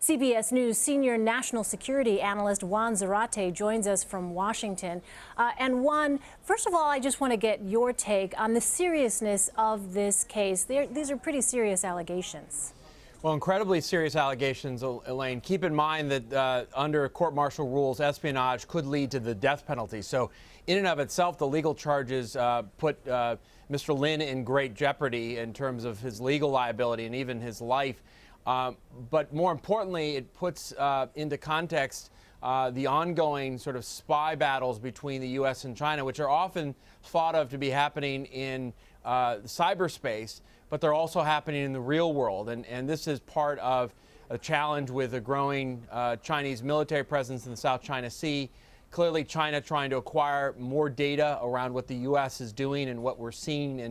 CBS News senior national security analyst Juan Zarate joins us from Washington. And Juan, first of all, I just want to get your take on the seriousness of this case. These are pretty serious allegations. Well, incredibly serious allegations, Elaine. Keep in mind that under court-martial rules, espionage could lead to the death penalty. So in and of itself, the legal charges put Mr. Lin in great jeopardy in terms of his legal liability and even his life. But more importantly, it puts into context the ongoing sort of spy battles between the U.S. and China, which are often thought of to be happening in cyberspace, but they're also happening in the real world. And this is part of a challenge with a growing Chinese military presence in the South China Sea. Clearly, China trying to acquire more data around what the U.S. is doing and what we're seeing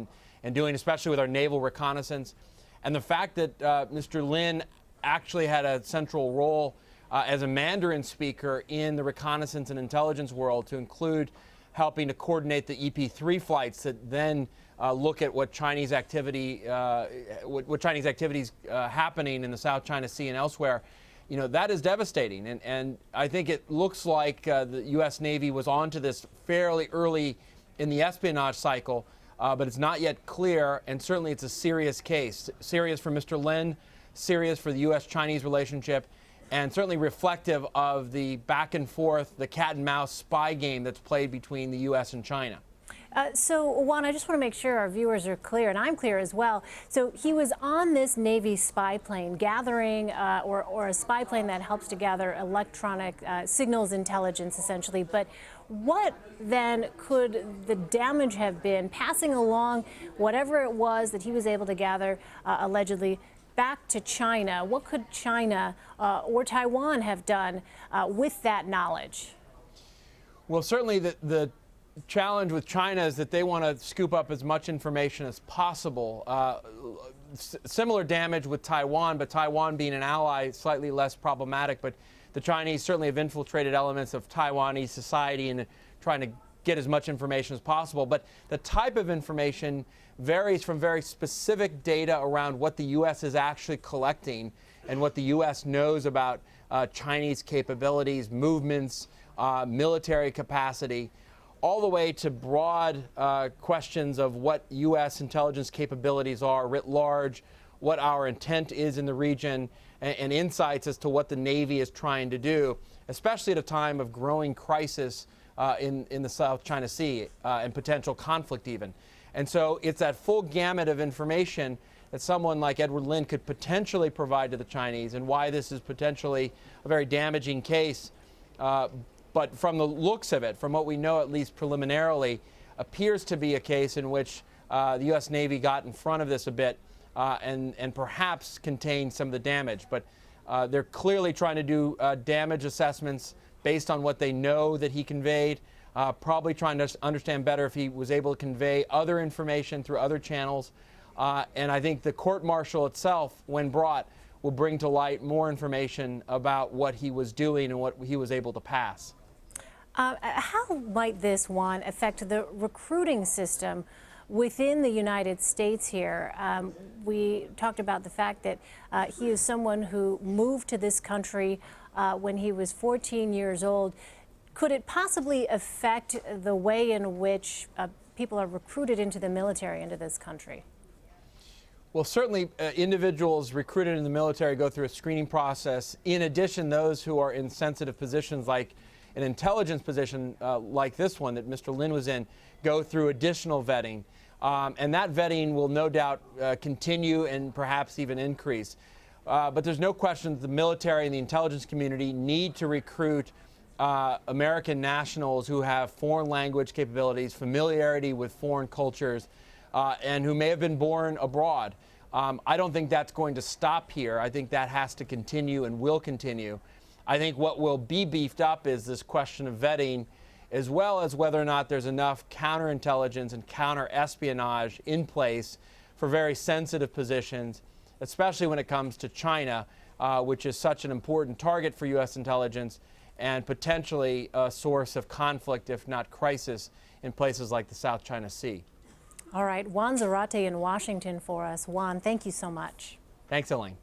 and doing, especially with our naval reconnaissance. And the fact that Mr. Lin actually had a central role as a Mandarin speaker in the reconnaissance and intelligence world, to include helping to coordinate the EP-3 flights that then look at what Chinese activity, what Chinese activities happening in the South China Sea and elsewhere. You know, that is devastating. And I think it looks like the U.S. Navy was onto this fairly early in the espionage cycle. But it's not yet clear, and certainly it's a serious case. Serious for Mr. Lin, serious for the U.S.-Chinese relationship, and certainly reflective of the back and forth, the cat and mouse spy game that's played between the U.S. and China. So, Juan, I just want to make sure our viewers are clear, and I'm clear as well. So he was on this Navy spy plane gathering, or a spy plane that helps to gather electronic signals intelligence, essentially. But what then could the damage have been, passing along whatever it was that he was able to gather, allegedly, back to China? What could China or Taiwan have done with that knowledge? Well, certainly the challenge with China is that they want to scoop up as much information as possible. Similar damage with Taiwan, but Taiwan being an ally, slightly less problematic. But the Chinese certainly have infiltrated elements of Taiwanese society and trying to get as much information as possible. But the type of information varies from very specific data around what the U.S. is actually collecting and what the U.S. knows about Chinese capabilities, movements, military capacity, all the way to broad questions of what U.S. intelligence capabilities are writ large, what our intent is in the region, and insights as to what the Navy is trying to do, especially at a time of growing crisis in the South China Sea and potential conflict even. And so it's that full gamut of information that someone like Edward Lin could potentially provide to the Chinese, and why this is potentially a very damaging case. But from the looks of it, from what we know at least preliminarily, appears to be a case in which the U.S. Navy got in front of this a bit and perhaps contained some of the damage. But they're clearly trying to do damage assessments based on what they know that he conveyed, probably trying to understand better if he was able to convey other information through other channels. And I think the court-martial itself, when brought, will bring to light more information about what he was doing and what he was able to pass. How might this, Juan, affect the recruiting system within the United States here? We talked about the fact that he is someone who moved to this country when he was 14 years old. Could it possibly affect the way in which people are recruited into the military into this country? Well, certainly individuals recruited in the military go through a screening process. In addition, those who are in sensitive positions like an intelligence position like this one that Mr. Lin was in go through additional vetting. And that vetting will no doubt continue and perhaps even increase. But there's no question that the military and the intelligence community need to recruit American nationals who have foreign language capabilities, familiarity with foreign cultures, and who may have been born abroad. I don't think that's going to stop here. I think that has to continue and will continue. I think what will be beefed up is this question of vetting, as well as whether or not there's enough counterintelligence and counter-espionage in place for very sensitive positions, especially when it comes to China, which is such an important target for U.S. intelligence and potentially a source of conflict, if not crisis, in places like the South China Sea. All right, Juan Zarate in Washington for us. Juan, thank you so much. Thanks, Elaine.